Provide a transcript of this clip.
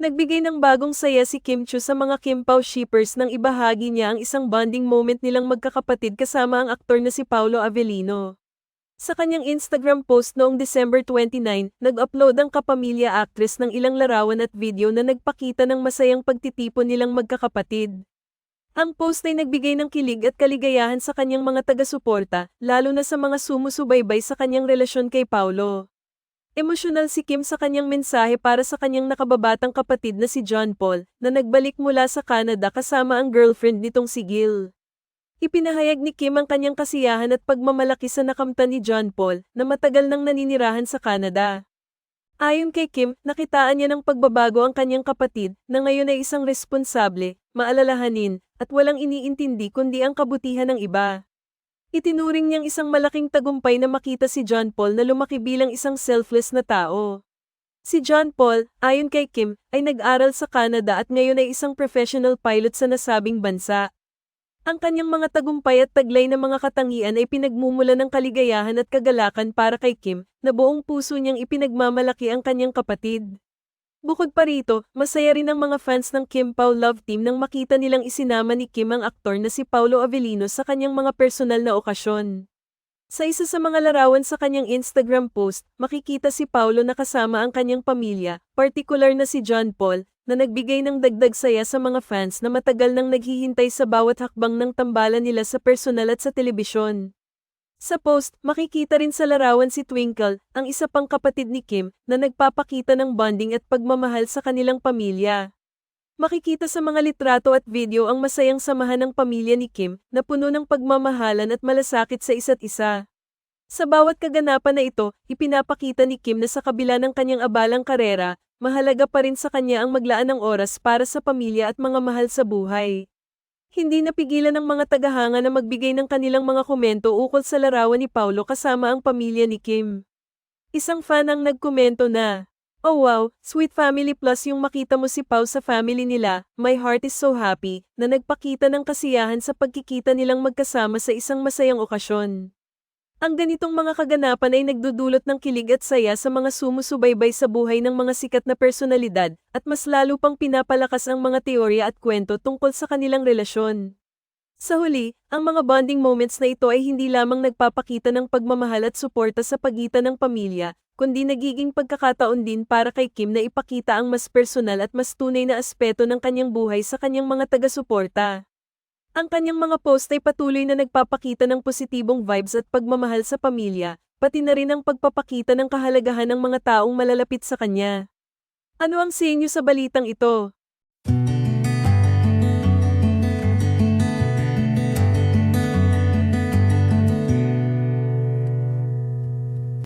Nagbigay ng bagong saya si Kim Chiu sa mga Kim Pao shippers nang ibahagi niya ang isang bonding moment nilang magkakapatid kasama ang aktor na si Paolo Avellino. Sa kanyang Instagram post noong December 29, nag-upload ang kapamilya actress ng ilang larawan at video na nagpakita ng masayang pagtitipon nilang magkakapatid. Ang post ay nagbigay ng kilig at kaligayahan sa kanyang mga taga-suporta, lalo na sa mga sumusubaybay sa kanyang relasyon kay Paolo. Emosyonal si Kim sa kanyang mensahe para sa kanyang nakababatang kapatid na si John Paul, na nagbalik mula sa Canada kasama ang girlfriend nitong si Gil. Ipinahayag ni Kim ang kanyang kasiyahan at pagmamalaki sa nakamtan ni John Paul, na matagal nang naninirahan sa Canada. Ayon kay Kim, nakitaan niya ng pagbabago ang kanyang kapatid, na ngayon ay isang responsable, maalalahanin, at walang iniintindi kundi ang kabutihan ng iba. Itinuring niyang isang malaking tagumpay na makita si John Paul na lumaki bilang isang selfless na tao. Si John Paul, ayon kay Kim, ay nag-aral sa Canada at ngayon ay isang professional pilot sa nasabing bansa. Ang kanyang mga tagumpay at taglay na mga katangian ay pinagmumula ng kaligayahan at kagalakan para kay Kim, na buong puso niyang ipinagmamalaki ang kanyang kapatid. Bukod pa rito, masaya rin ang mga fans ng Kim Pao Love Team nang makita nilang isinama ni Kim ang aktor na si Paolo Avellino sa kanyang mga personal na okasyon. Sa isa sa mga larawan sa kanyang Instagram post, makikita si Paolo na kasama ang kanyang pamilya, partikular na si John Paul, na nagbigay ng dagdag saya sa mga fans na matagal nang naghihintay sa bawat hakbang ng tambalan nila sa personal at sa telebisyon. Sa post, makikita rin sa larawan si Twinkle, ang isa pang kapatid ni Kim, na nagpapakita ng bonding at pagmamahal sa kanilang pamilya. Makikita sa mga litrato at video ang masayang samahan ng pamilya ni Kim, na puno ng pagmamahalan at malasakit sa isa't isa. Sa bawat kaganapan na ito, ipinapakita ni Kim na sa kabila ng kanyang abalang karera, mahalaga pa rin sa kanya ang maglaan ng oras para sa pamilya at mga mahal sa buhay. Hindi napigilan ng mga tagahanga na magbigay ng kanilang mga komento ukol sa larawan ni Paolo kasama ang pamilya ni Kim. Isang fan ang nagkomento na, "Oh wow, sweet family plus yung makita mo si Pao sa family nila, my heart is so happy," na nagpakita ng kasiyahan sa pagkikita nilang magkasama sa isang masayang okasyon. Ang ganitong mga kaganapan ay nagdudulot ng kilig at saya sa mga sumusubaybay sa buhay ng mga sikat na personalidad, at mas lalo pang pinapalakas ang mga teorya at kwento tungkol sa kanilang relasyon. Sa huli, ang mga bonding moments na ito ay hindi lamang nagpapakita ng pagmamahal at suporta sa pagitan ng pamilya, kundi nagiging pagkakataon din para kay Kim na ipakita ang mas personal at mas tunay na aspeto ng kanyang buhay sa kanyang mga taga-suporta. Ang kanyang mga post ay patuloy na nagpapakita ng positibong vibes at pagmamahal sa pamilya, pati na rin ang pagpapakita ng kahalagahan ng mga taong malalapit sa kanya. Ano ang sa inyo sa balitang ito?